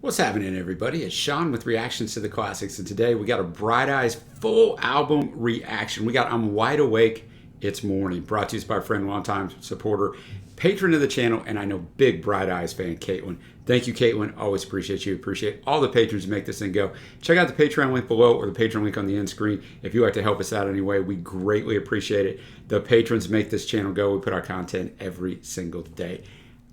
What's happening, everybody? It's Sean with Reactions to the Classics, and today we got a Bright Eyes full album reaction. We got I'm Wide Awake, It's Morning, brought to you by a friend, longtime supporter, patron of the channel, and I know big Bright Eyes fan, Caitlin. Thank you, Caitlin. Always appreciate you. Appreciate all the patrons who make this thing go. Check out the Patreon link below or the Patreon link on the end screen. If you'd like to help us out anyway, we greatly appreciate it. The patrons make this channel go. We put our content every single day.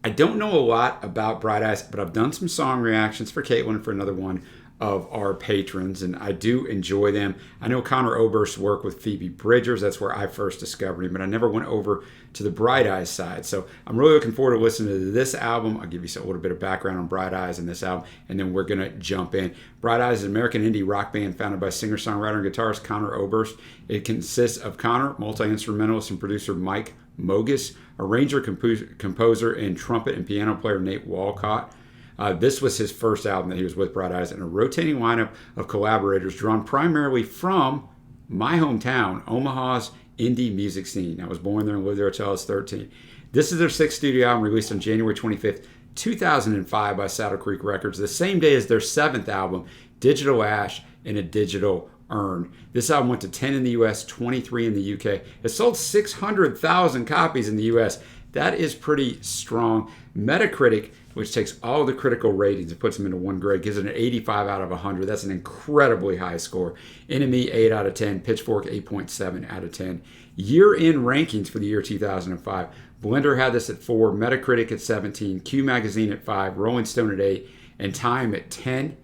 I don't know a lot about Bright Eyes, but I've done some song reactions for Caitlin for another one of our patrons, and I do enjoy them. I know Connor Oberst's work with Phoebe Bridgers. That's where I first discovered him, but I never went over to the Bright Eyes side. So I'm really looking forward to listening to this album. I'll give you a little bit of background on Bright Eyes and this album, and then we're going to jump in. Bright Eyes is an American indie rock band founded by singer-songwriter and guitarist Connor Oberst. It consists of Connor, multi-instrumentalist and producer Mike Mogis, arranger, composer, and trumpet and piano player Nate Walcott. This was his first album that he was with Bright Eyes, and a rotating lineup of collaborators drawn primarily from my hometown, Omaha's indie music scene. I was born there and lived there until I was 13. This is their sixth studio album, released on January 25th, 2005 by Saddle Creek Records, the same day as their seventh album, Digital Ash and a Digital Urn. This album went to 10 in the US, 23 in the UK. It sold 600,000 copies in the US. That is pretty strong. Metacritic, which takes all the critical ratings and puts them into one grade, gives it an 85 out of 100. That's an incredibly high score. NME, 8 out of 10. Pitchfork, 8.7 out of 10. Year-end rankings for the year 2005. Blender had this at 4, Metacritic at 17, Q Magazine at 5, Rolling Stone at 8, and Time at 10.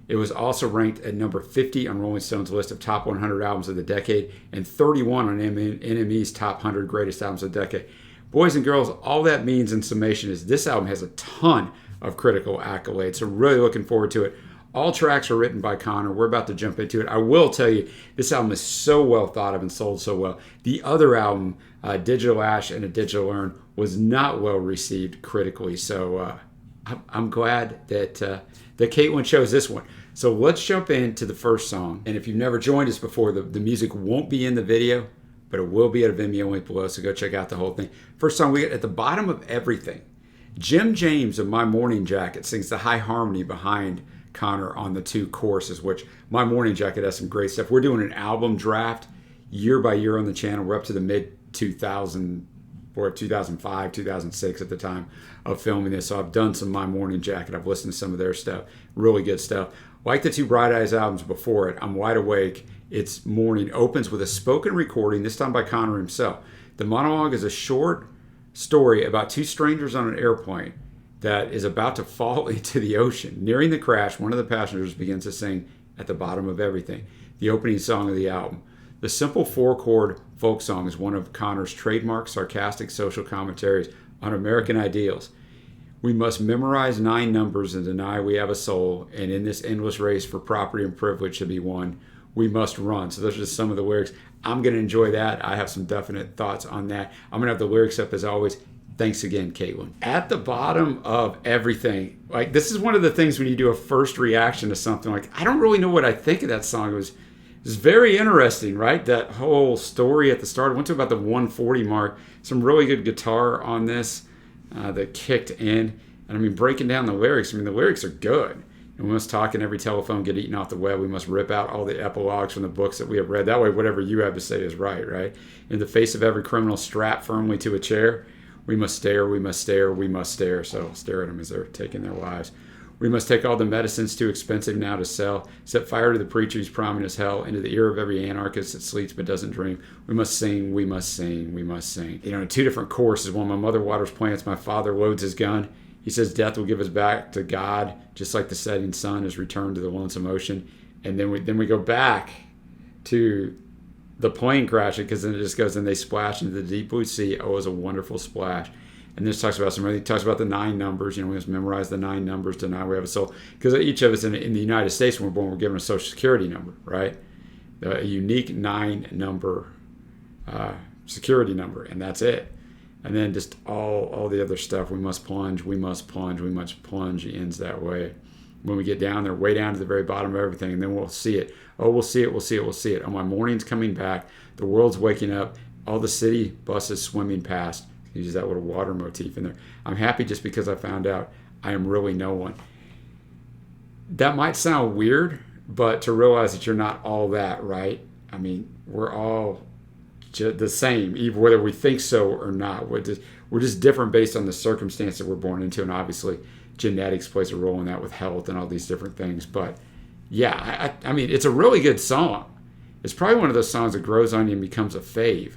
It was also ranked at number 50 on Rolling Stone's list of top 100 albums of the decade and 31 on NME's top 100 greatest albums of the decade. Boys and girls, all that means in summation is this album has a ton of critical accolades, so really looking forward to it. All tracks are written by Connor. We're about to jump into it. I will tell you, this album is so well thought of and sold so well. The other album, Digital Ash and a Digital Urn, was not well received critically, so I'm glad that Caitlin chose this one. So let's jump into the first song. And if you've never joined us before, the music won't be in the video, but it will be at a Vimeo link below, so go check out the whole thing. First song, we get At the Bottom of Everything. Jim James of My Morning Jacket sings the high harmony behind Connor on the two choruses, which My Morning Jacket has some great stuff. We're doing an album draft year by year on the channel. We're up to the mid-2000s, or 2005, 2006 at the time of filming this. So I've done some My Morning Jacket. I've listened to some of their stuff. Really good stuff. Like the two Bright Eyes albums before it, I'm Wide Awake, It's Morning opens with a spoken recording, this time by Connor himself. The monologue is a short story about two strangers on an airplane that is about to fall into the ocean. Nearing the crash, one of the passengers begins to sing At the Bottom of Everything, the opening song of the album. The simple four-chord folk song is one of Connor's trademark sarcastic social commentaries on American ideals. We must memorize 9 numbers and deny we have a soul, and in this endless race for property and privilege to be won, we must run. So those are just some of the lyrics. I'm going to enjoy that. I have some definite thoughts on that. I'm going to have the lyrics up as always. Thanks again, Caitlin. At the Bottom of Everything. Like, this is one of the things when you do a first reaction to something, like, I don't really know what I think of that song. It was very interesting, right? That whole story at the start. I went to about the 140 mark. Some really good guitar on this that kicked in. And I mean, breaking down the lyrics, I mean, the lyrics are good. And we must talk in every telephone, get eaten off the web. We must rip out all the epilogues from the books that we have read. That way, whatever you have to say is right, right? In the face of every criminal strapped firmly to a chair, we must stare, we must stare, we must stare. So stare at them as they're taking their lives. We must take all the medicines too expensive now to sell. Set fire to the preacher who's promising us hell, into the ear of every anarchist that sleeps but doesn't dream. We must sing, we must sing, we must sing. You know, in 2 different choruses, when my mother waters plants, my father loads his gun. He says death will give us back to God, just like the setting sun is returned to the lonesome ocean. And then we go back to the plane crashing, because then it just goes, and they splash into the deep blue sea. Oh, it was a wonderful splash. And this talks about the 9 numbers. You know, we must memorize the 9 numbers to deny we have a soul. Because each of us in the United States, when we're born, we're given a social security number, right? A unique 9-number security number, and that's it. And then just all the other stuff. We must plunge, we must plunge, we must plunge. It ends that way. When we get down there, way down to the very bottom of everything, and then we'll see it. Oh, we'll see it, we'll see it, we'll see it. Oh, my morning's coming back. The world's waking up. All the city buses swimming past. Use that little water motif in there. I'm happy just because I found out I am really no one. that might sound weird, but to realize that you're not all that, right? I mean, we're all the same, even whether we think so or not. We're just different based on the circumstance that we're born into, and obviously genetics plays a role in that with health and all these different things. But yeah, I mean, it's a really good song. It's probably one of those songs that grows on you and becomes a fave.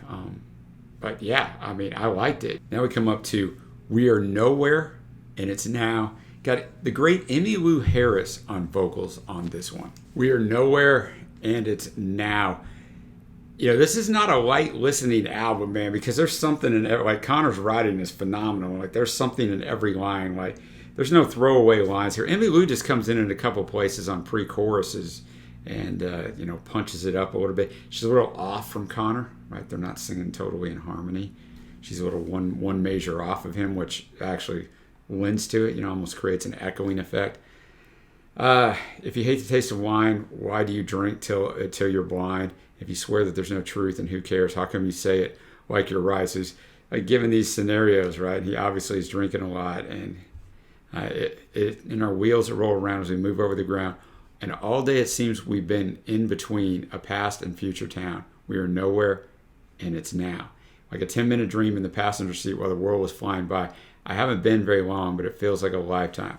But yeah, I mean, I liked it. Now we come up to We Are Nowhere, and it's now got the great Emmylou Harris on vocals on this one. We Are Nowhere, and it's now. This is not a light listening album, man, because there's something in it. Like, Connor's writing is phenomenal. Like, there's something in every line. Like, there's no throwaway lines here. Emmylou just comes in a couple places on pre-choruses and, punches it up a little bit. She's a little off from Connor, right? They're not singing totally in harmony. She's a little one measure off of him, which actually lends to it, almost creates an echoing effect. If you hate the taste of wine, why do you drink till you're blind? If you swear that there's no truth, and who cares? How come you say it like you're right? So he's like given these scenarios, right? He obviously is drinking a lot, and in our wheels that roll around as we move over the ground. And all day it seems we've been in between a past and future town. We are nowhere, and it's now. Like a 10-minute dream in the passenger seat while the world was flying by. I haven't been very long, but it feels like a lifetime.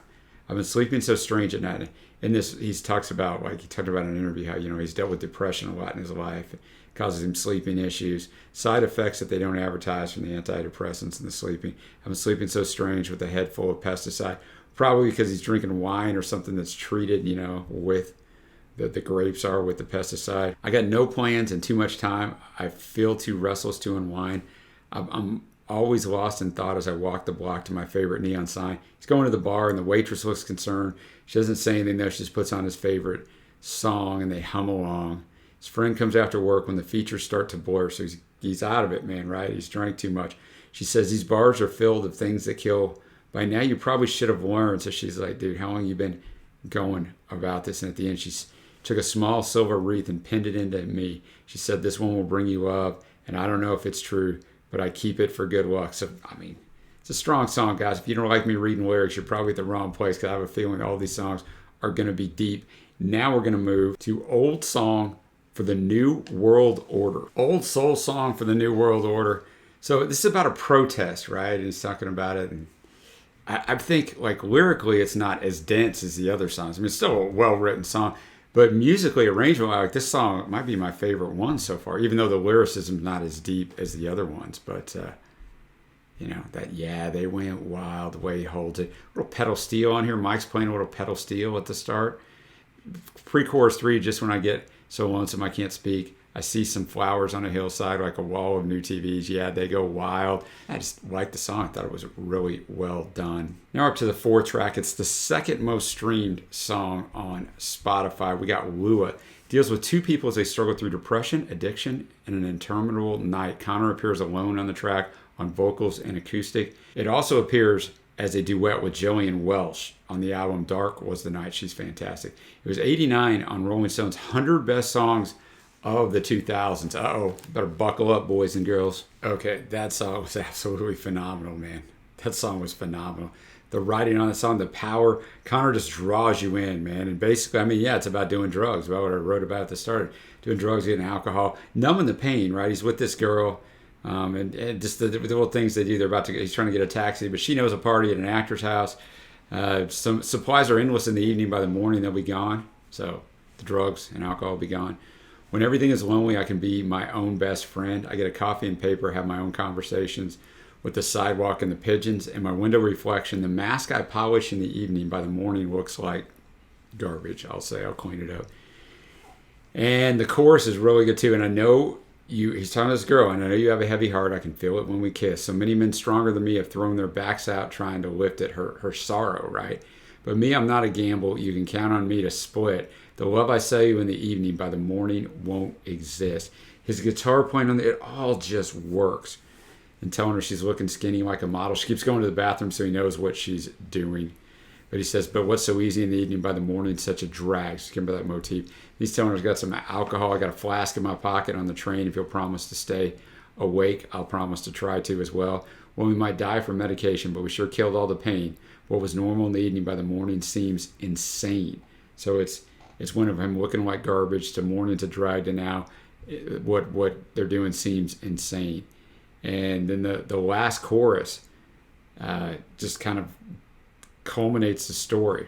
I've been sleeping so strange at night. In this, he talked about in an interview how, he's dealt with depression a lot in his life. It causes him sleeping issues, side effects that they don't advertise from the antidepressants and the sleeping. I've been sleeping so strange with a head full of pesticide, probably because he's drinking wine or something that's treated, with the grapes are with the pesticide. I got no plans and too much time. I feel too restless to unwind. I'm always lost in thought as I walk the block to my favorite neon sign. He's going to the bar and the waitress looks concerned. She doesn't say anything though. She just puts on his favorite song and they hum along. His friend comes after work when the features start to blur, so he's out of it, man, right? He's drank too much. She says these bars are filled of things that kill. By now you probably should have learned. So she's like, dude, how long you been going about this? And at the end she took a small silver wreath and pinned it into me. She said, this one will bring you love, and I don't know if it's true, but I keep it for good luck. So, I mean, it's a strong song, guys. If you don't like me reading lyrics, you're probably at the wrong place, because I have a feeling all these songs are going to be deep. Now we're going to move to Old Song for the New World Order. Old soul song for the New World Order. So this is about a protest, right? And he's talking about it. And I think, like, lyrically, it's not as dense as the other songs. I mean, it's still a well-written song. But musically, arrangement, like this song might be my favorite one so far, even though the lyricism's not as deep as the other ones. But, they went wild, the way he holds it. A little pedal steel on here. Mike's playing a little pedal steel at the start. Pre-chorus 3, just when I get so lonesome I can't speak, I see some flowers on a hillside, like a wall of new TVs. Yeah, they go wild. I just liked the song. I thought it was really well done. Now up to the 4th track. It's the second most streamed song on Spotify. We got Lua. It deals with two people as they struggle through depression, addiction, and an interminable night. Connor appears alone on the track on vocals and acoustic. It also appears as a duet with Jillian Welsh on the album Dark Was the Night. She's fantastic. It was 89 on Rolling Stone's 100 Best Songs of the 2000s. Better buckle up, boys and girls. Okay, that song was absolutely phenomenal, man. That song was phenomenal. The writing on the song, the power, Connor just draws you in, man. And basically, I mean, yeah, it's about doing drugs. About what I wrote about at the start. Doing drugs, getting alcohol, numbing the pain, right? He's with this girl, and just the little things they do. He's trying to get a taxi, but she knows a party at an actor's house. Some supplies are endless in the evening. By the morning, they'll be gone. So the drugs and alcohol will be gone. When everything is lonely, I can be my own best friend. I get a coffee and paper, have my own conversations with the sidewalk and the pigeons and my window reflection. The mask I polish in the evening by the morning looks like garbage. I'll clean it up. And the chorus is really good too. And I know he's telling this girl, and I know you have a heavy heart. I can feel it when we kiss. So many men stronger than me have thrown their backs out trying to lift at her sorrow, right? But me, I'm not a gamble. You can count on me to split. The love I sell you in the evening by the morning won't exist. His guitar playing it all just works. And telling her she's looking skinny like a model. She keeps going to the bathroom so he knows what she's doing. But he says, but what's so easy in the evening by the morning, such a drag. Just remember that motif. He's telling her he's got some alcohol. I got a flask in my pocket on the train. If you'll promise to stay awake, I'll promise to try to as well. Well, we might die from medication, but we sure killed all the pain. What was normal in the evening by the morning seems insane. So it's one of him looking like garbage to morning to drag to now. What they're doing seems insane. And then the last chorus just kind of culminates the story.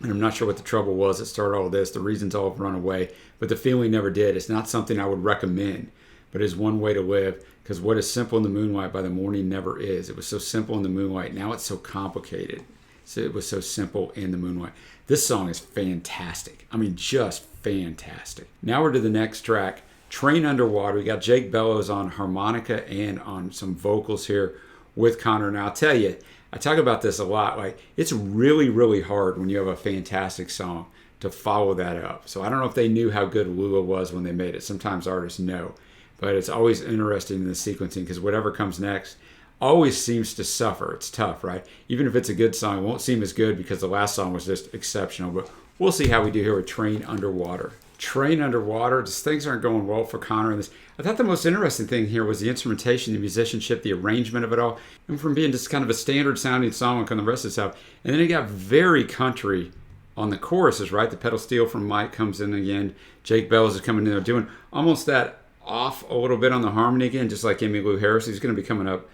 And I'm not sure what the trouble was that started all this. The reasons all have run away, but the feeling never did. It's not something I would recommend, but it's one way to live, because what is simple in the moonlight by the morning never is. It was so simple in the moonlight. Now it's so complicated. So it was so simple in the moonlight. This song is fantastic. I mean, just fantastic. Now we're to the next track, Train Underwater. We got Jake Bellows on harmonica and on some vocals here with Connor. Now I'll tell you, I talk about this a lot. Like, it's really, really hard when you have a fantastic song to follow that up. So I don't know if they knew how good Lula was when they made it. Sometimes artists know, but it's always interesting in the sequencing, because whatever comes next always seems to suffer. It's tough, right? Even if it's a good song, it won't seem as good because the last song was just exceptional. But we'll see how we do here with Train Underwater. Train Underwater, just things aren't going well for Connor in this. I thought the most interesting thing here was the instrumentation, the musicianship, the arrangement of it all. And from being just kind of a standard sounding song like on the rest of the stuff. And then it got very country on the choruses, right? The pedal steel from Mike comes in again. Jake Bellows is coming in there doing almost that off a little bit on the harmony again, just like Emmylou Harris. He's going to be coming up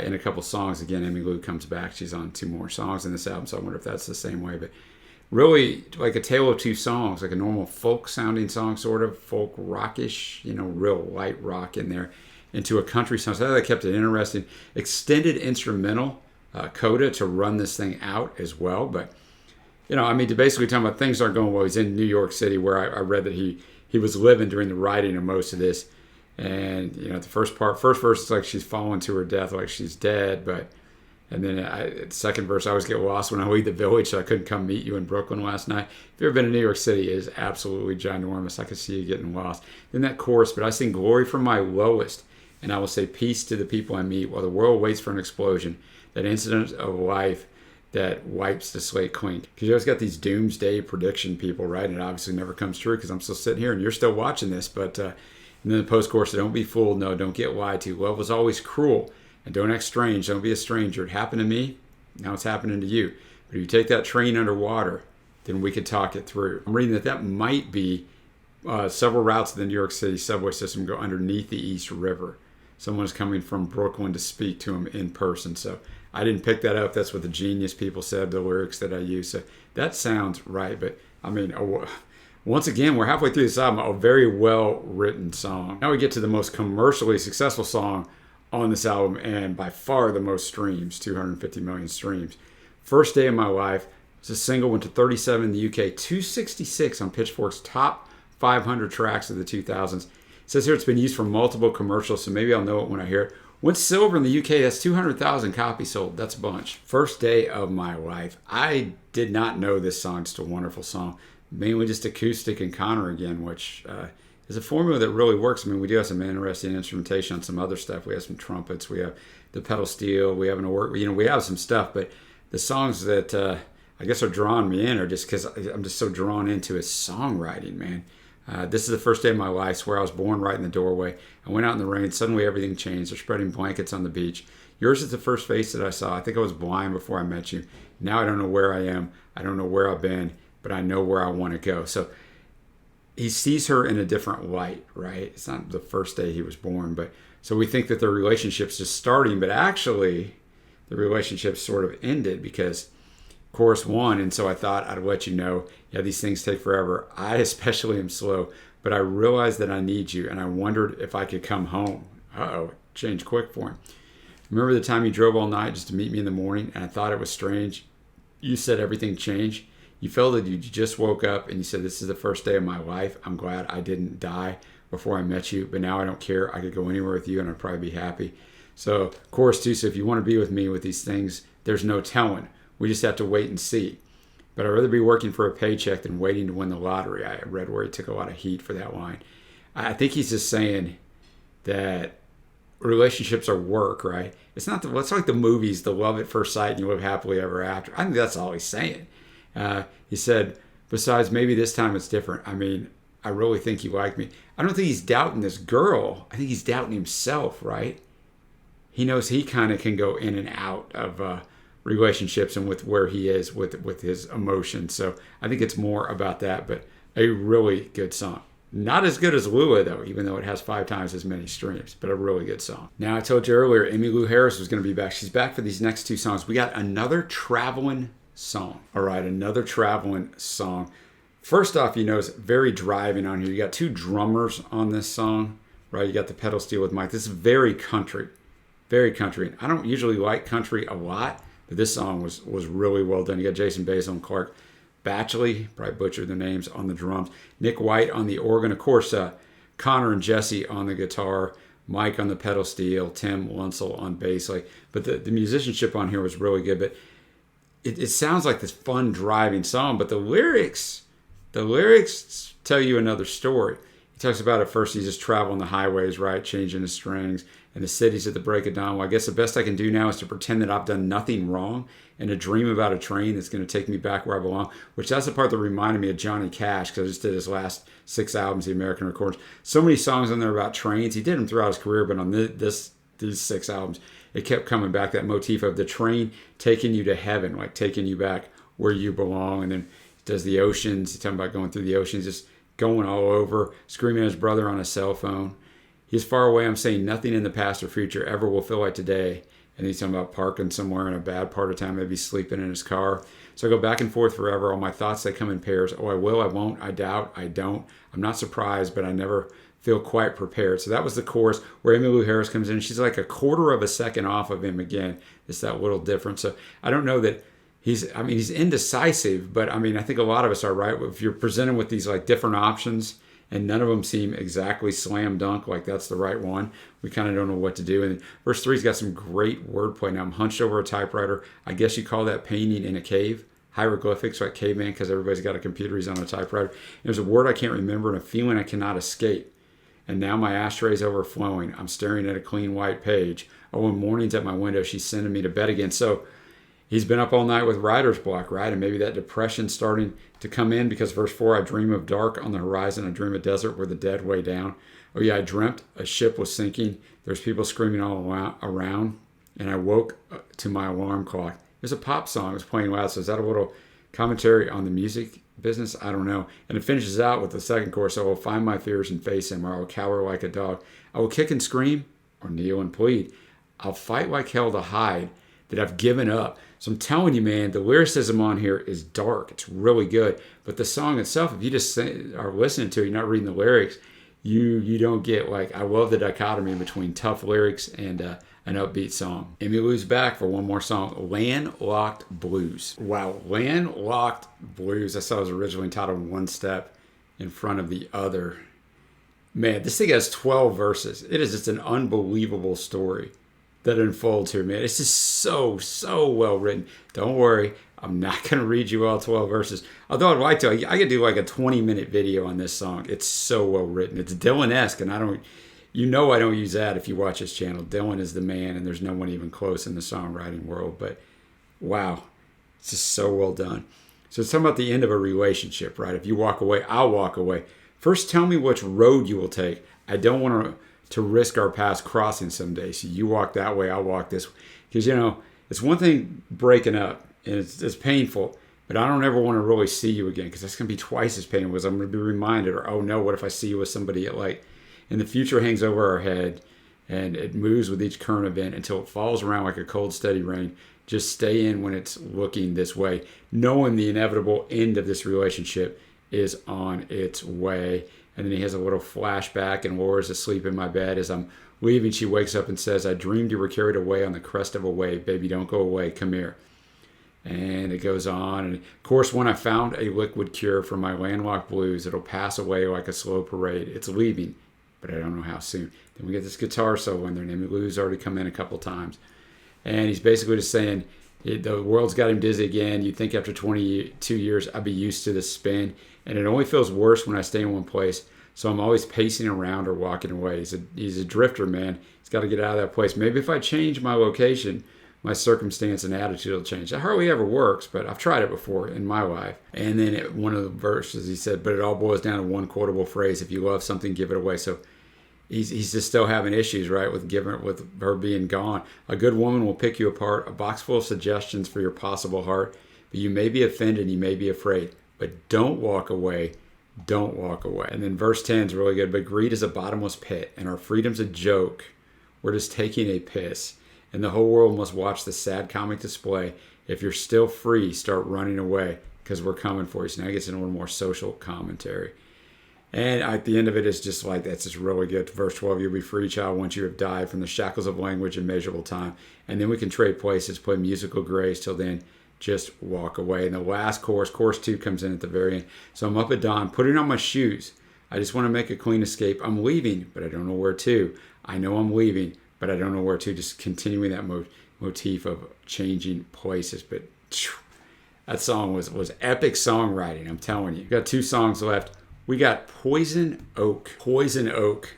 in a couple songs again. Emmylou comes back. She's on 2 more songs in this album, so I wonder if that's the same way. But really like a tale of 2 songs, like a normal folk sounding song, sort of folk rockish, real light rock in there, into a country song. So that kept it interesting. Extended instrumental coda to run this thing out as well. But to basically talk about things aren't going well. He's in New York City, where I read that he was living during the writing of most of this. And the first verse is like she's falling to her death, like she's dead. And then second verse, I always get lost when I leave the village, so I couldn't come meet you in Brooklyn last night. If you've ever been to New York City, it is absolutely ginormous. I could see you getting lost. Then that chorus, but I sing glory from my lowest, and I will say peace to the people I meet while the world waits for an explosion, that incident of life that wipes the slate clean. Because you always got these doomsday prediction people, right? And it obviously never comes true, because I'm still sitting here and you're still watching this. But and then the post-chorus, don't be fooled, no, don't get lied to. Love was always cruel. And don't act strange. Don't be a stranger. It happened to me. Now it's happening to you. But if you take that train underwater, then we could talk it through. I'm reading that might be several routes of the New York City subway system go underneath the East River. Someone's coming from Brooklyn to speak to him in person. So I didn't pick that up. That's what the Genius people said, the lyrics that I use. So that sounds right. But I mean, once again, we're halfway through this album. A very well-written song. Now we get to the most commercially successful song on this album, and by far the most streams, 250 million streams. First Day of My Life. It's a single, went to 37 in the UK, 266 on Pitchfork's top 500 tracks of the 2000s. It says here it's been used for multiple commercials, so maybe I'll know it when I hear it. Went silver in the UK. That's 200,000 copies sold. That's a bunch. First Day of My Life. I did not know this song. It's a wonderful song. Mainly just acoustic and Connor again, which is a formula that really works. I mean, we do have some interesting instrumentation on some other stuff. We have some trumpets. We have the pedal steel. We have we have some stuff. But the songs that I guess are drawing me in are just because I'm just so drawn into his songwriting, man. This is the first day of my life. It's where I was born, right in the doorway. I went out in the rain. Suddenly everything changed. They're spreading blankets on the beach. Yours is the first face that I saw. I think I was blind before I met you. Now I don't know where I am. I don't know where I've been, but I know where I want to go. So he sees her in a different light, right? It's not the first day he was born, but so we think that their relationship's just starting, but actually the relationship sort of ended because chorus 1, and so I thought I'd let you know, yeah, these things take forever. I especially am slow, but I realized that I need you, and I wondered if I could come home. Uh-oh, changed quick for him. Remember the time you drove all night just to meet me in the morning, and I thought it was strange? You said everything changed. You felt that you just woke up, and you said, this is the first day of my life. I'm glad I didn't die before I met you, but now I don't care. I could go anywhere with you, and I'd probably be happy. So, chorus 2, so if you want to be with me with these things, there's no telling. We just have to wait and see. But I'd rather be working for a paycheck than waiting to win the lottery. I read where he took a lot of heat for that line. I think he's just saying that relationships are work, right? It's like the movies, the love at first sight and you live happily ever after. I think that's all he's saying. He said, besides, maybe this time it's different. I mean, I really think you like me. I don't think he's doubting this girl. I think he's doubting himself, right? He knows he kind of can go in and out of relationships and with where he is with his emotions. So I think it's more about that, but a really good song. Not as good as Lua, though, even though it has 5 times as many streams, but a really good song. Now, I told you earlier, Emmylou Harris was going to be back. She's back for these next 2 songs. We got another traveling song. All right, another traveling song. First off, you notice very driving on here. You got 2 drummers on this song, right? You got the pedal steel with Mike. This is very country. Very country. I don't usually like country a lot, but this song was really well done. You got Jason Basil and Clark Batchley, probably butchered the names, on the drums. Nick White on the organ. Of course, Connor and Jesse on the guitar. Mike on the pedal steel. Tim Lunsell on bass. But the musicianship on here was really good. But it sounds like this fun driving song, but the lyrics tell you another story. He talks about at first he's just traveling the highways, right, changing the strings, and the cities at the break of dawn. Well, I guess the best I can do now is to pretend that I've done nothing wrong and to dream about a train that's going to take me back where I belong, which that's the part that reminded me of Johnny Cash, because I just did his last 6 albums, the American Records. So many songs on there about trains. He did them throughout his career, but on these 6 albums, it kept coming back, that motif of the train taking you to heaven, like taking you back where you belong. And then he does the oceans. He's talking about going through the oceans, just going all over, screaming at his brother on a cell phone. He's far away. I'm saying nothing in the past or future ever will feel like today. And he's talking about parking somewhere in a bad part of town, maybe sleeping in his car. So I go back and forth forever. All my thoughts, they come in pairs. Oh, I will, I won't, I doubt, I don't. I'm not surprised, but I never feel quite prepared. So that was the chorus where Emmylou Harris comes in. She's like a quarter of a second off of him again. It's that little difference. So I don't know that he's indecisive, but I think a lot of us are, right? If you're presented with these like different options and none of them seem exactly slam dunk, like that's the right one, we kind of don't know what to do. And verse 3's got some great wordplay. Now I'm hunched over a typewriter. I guess you call that painting in a cave. Hieroglyphics, like caveman, because everybody's got a computer, he's on a typewriter. There's a word I can't remember and a feeling I cannot escape. And now my ashtray's overflowing. I'm staring at a clean white page. Oh, when morning's at my window, she's sending me to bed again. So he's been up all night with writer's block, right? And maybe that depression's starting to come in, because verse 4, I dream of dark on the horizon. I dream of desert where the dead way down. Oh yeah, I dreamt a ship was sinking. There's people screaming all around. And I woke to my alarm clock. There's a pop song. It was playing loud. So is that a little commentary on the music business? I don't know. And it finishes out with the second chorus. I will find my fears and face him, or I will cower like a dog. I will kick and scream, or kneel and plead. I'll fight like hell to hide that I've given up. So I'm telling you, man, the lyricism on here is dark. It's really good. But the song itself, if you just are listening to it, you're not reading the lyrics, you don't get, like, I love the dichotomy between tough lyrics and an upbeat song. Emmylou's back for one more song, Landlocked Blues. Wow, Landlocked Blues. I saw it was originally titled One Step in Front of the Other. Man, this thing has 12 verses. It is just an unbelievable story that unfolds here, man. It's just so well written. Don't worry, I'm not going to read you all 12 verses. Although I'd like to. I could do like a 20-minute video on this song. It's so well written. It's Dylan-esque, and I don't use that if you watch his channel. Dylan is the man, and there's no one even close in the songwriting world. But wow, it's just so well done. So it's talking about the end of a relationship, right? If you walk away, I'll walk away. First, tell me which road you will take. I don't want to risk our paths crossing someday. So you walk that way, I'll walk this way. Because, it's one thing breaking up, and it's painful, but I don't ever want to really see you again, because that's going to be twice as painful, because I'm going to be reminded, or, oh no, what if I see you with somebody at like, and the future hangs over our head, and it moves with each current event until it falls around like a cold, steady rain. Just stay in when it's looking this way, knowing the inevitable end of this relationship is on its way. And then he has a little flashback, and Laura's asleep in my bed. As I'm leaving, she wakes up and says, I dreamed you were carried away on the crest of a wave. Baby, don't go away. Come here. And it goes on. And of course, when I found a liquid cure for my landlocked blues, it'll pass away like a slow parade. It's leaving, but I don't know how soon. Then we get this guitar solo in there. Emmylou's already come in a couple times. And he's basically just saying, the world's got him dizzy again. You'd think after 22 years, I'd be used to the spin. And it only feels worse when I stay in one place. So I'm always pacing around or walking away. He's a drifter, man. He's got to get out of that place. Maybe if I change my location, my circumstance and attitude will change. That hardly ever works, but I've tried it before in my life. And then one of the verses, he said, but it all boils down to one quotable phrase. If you love something, give it away. So he's just still having issues, right, with her being gone. A good woman will pick you apart, a box full of suggestions for your possible heart. But you may be offended, you may be afraid, but don't walk away. Don't walk away. And then verse 10 is really good. But greed is a bottomless pit, and our freedom's a joke. We're just taking a piss. And the whole world must watch the sad comic display. If you're still free, start running away, because we're coming for you. So now it gets into a little more social commentary. And at the end of it is just like, that's just really good. Verse 12, you'll be free, child, once you have died from the shackles of language and measurable time. And then we can trade places, play musical grace. Till then, just walk away. And the last chorus 2 comes in at the very end. So I'm up at dawn, putting on my shoes. I just want to make a clean escape. I'm leaving, but I don't know where to. I know I'm leaving, but I don't know where to. Just continuing that motif of changing places. But that song was epic songwriting, I'm telling you. We've got 2 songs left. We got Poison Oak. Poison Oak.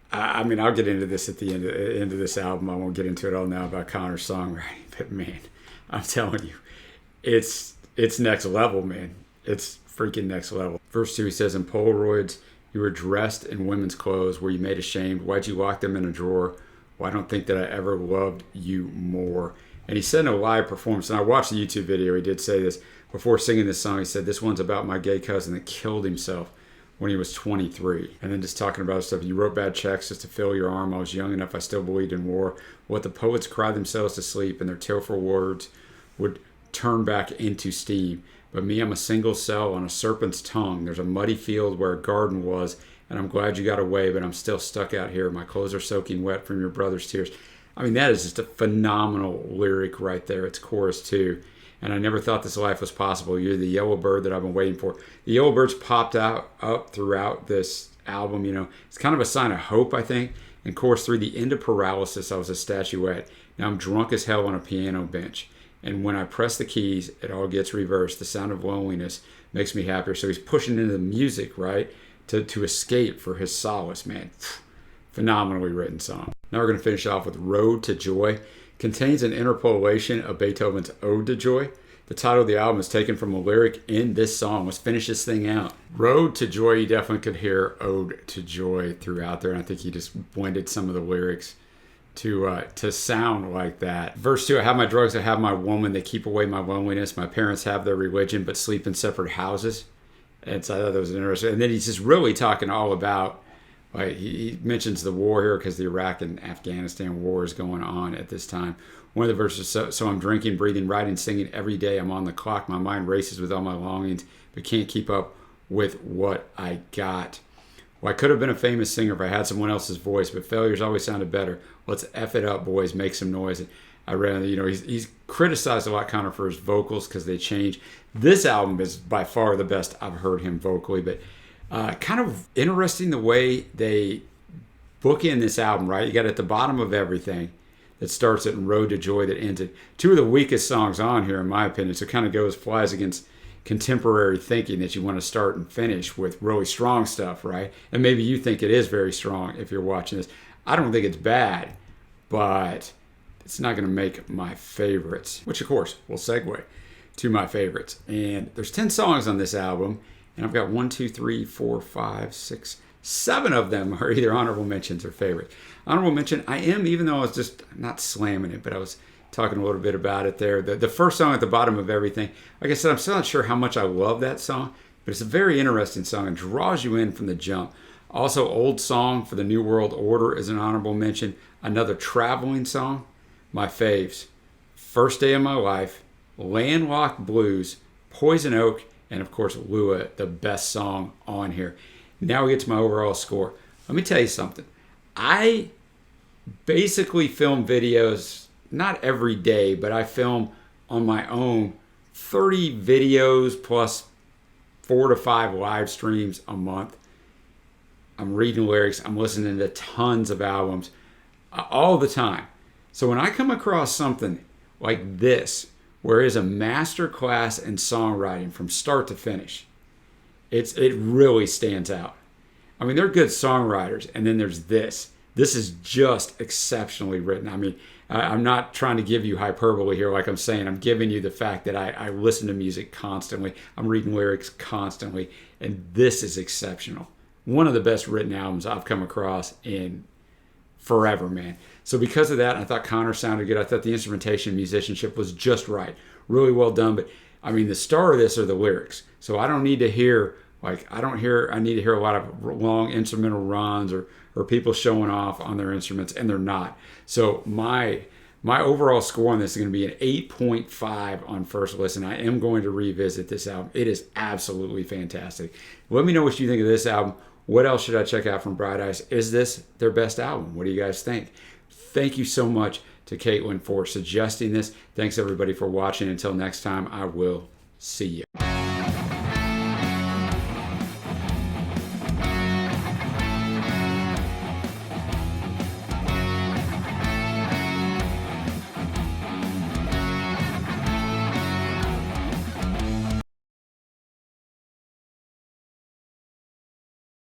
I mean, I'll get into this at the end of this album. I won't get into it all now about Connor's songwriting, but man, I'm telling you, it's next level, man. It's freaking next level. Verse 2, he says, in Polaroids, you were dressed in women's clothes. Were you made ashamed? Why'd you lock them in a drawer? Well, I don't think that I ever loved you more. And he said in a live performance, and I watched the YouTube video, he did say this, before singing this song, he said, this one's about my gay cousin that killed himself when he was 23. And then just talking about stuff, you wrote bad checks just to fill your arm. I was young enough, I still believed in war. What the poets cried themselves to sleep, and their tearful words would turn back into steam. But me, I'm a single cell on a serpent's tongue. There's a muddy field where a garden was, and I'm glad you got away, but I'm still stuck out here. My clothes are soaking wet from your brother's tears. I mean, that is just a phenomenal lyric right there. It's chorus 2. And I never thought this life was possible. You're the yellow bird that I've been waiting for. The yellow bird's popped up throughout this album. You know, it's kind of a sign of hope, I think. In chorus 3, the end of paralysis, I was a statuette. Now I'm drunk as hell on a piano bench. And when I press the keys, it all gets reversed. The sound of loneliness makes me happier. So he's pushing into the music, right, to escape for his solace, man. Phenomenally written song. Now we're going to finish off with Road to Joy. Contains an interpolation of Beethoven's Ode to Joy. The title of the album is taken from a lyric in this song. Let's finish this thing out. Road to Joy, you definitely could hear Ode to Joy throughout there. And I think he just blended some of the lyrics to sound like that. Verse 2, I have my drugs, I have my woman. They keep away my loneliness. My parents have their religion, but sleep in separate houses. And so I thought that was interesting. And then he's just really talking all about, like, he mentions the war here because the Iraq and Afghanistan war is going on at this time. One of the verses, so I'm drinking, breathing, writing, singing every day. I'm on the clock. My mind races with all my longings, but can't keep up with what I got. Well, I could have been a famous singer if I had someone else's voice, but failures always sounded better. Let's F it up, boys. Make some noise. And I read, he's criticized a lot, Connor, for his vocals because they change. This album is by far the best I've heard him vocally, but kind of interesting the way they book in this album, right? You got at the bottom of everything that starts it and Road to Joy that ends it. 2 of the weakest songs on here, in my opinion. So it kind of flies against contemporary thinking that you want to start and finish with really strong stuff, right? And maybe you think it is very strong if you're watching this. I don't think it's bad, but it's not going to make my favorites, which of course will segue to my favorites. And there's 10 songs on this album. And I've got 1, 2, 3, 4, 5, 6, 7 of them are either honorable mentions or favorites. Honorable mention, I am, even though I was just not slamming it, but I was talking a little bit about it there. The first song at the bottom of everything, like I said, I'm still not sure how much I love that song, but it's a very interesting song and draws you in from the jump. Also, Old Song for the New World Order is an honorable mention. Another traveling song, my faves. First Day of My Life, Landlocked Blues, Poison Oak, and of course, Lua, the best song on here. Now we get to my overall score. Let me tell you something. I basically film videos, not every day, but I film on my own 30 videos plus 4 to 5 live streams a month. I'm reading lyrics. I'm listening to tons of albums all the time. So when I come across something like this, where is a master class in songwriting from start to finish, it really stands out. I mean, they're good songwriters, and then there's this. This is just exceptionally written. I mean, I'm not trying to give you hyperbole here like I'm saying. I'm giving you the fact that I listen to music constantly. I'm reading lyrics constantly, and this is exceptional. one of the best written albums I've come across in forever, man. So because of that, I thought Connor sounded good. I thought the instrumentation and musicianship was just right. Really well done. But I mean, the star of this are the lyrics. So I don't need to hear, I need to hear a lot of long instrumental runs or people showing off on their instruments, and they're not. So my overall score on this is going to be an 8.5 on first listen. I am going to revisit this album. It is absolutely fantastic. Let me know what you think of this album. What else should I check out from Bright Eyes? Is this their best album? What do you guys think? Thank you so much to Caitlin for suggesting this. Thanks everybody for watching. Until next time, I will see you.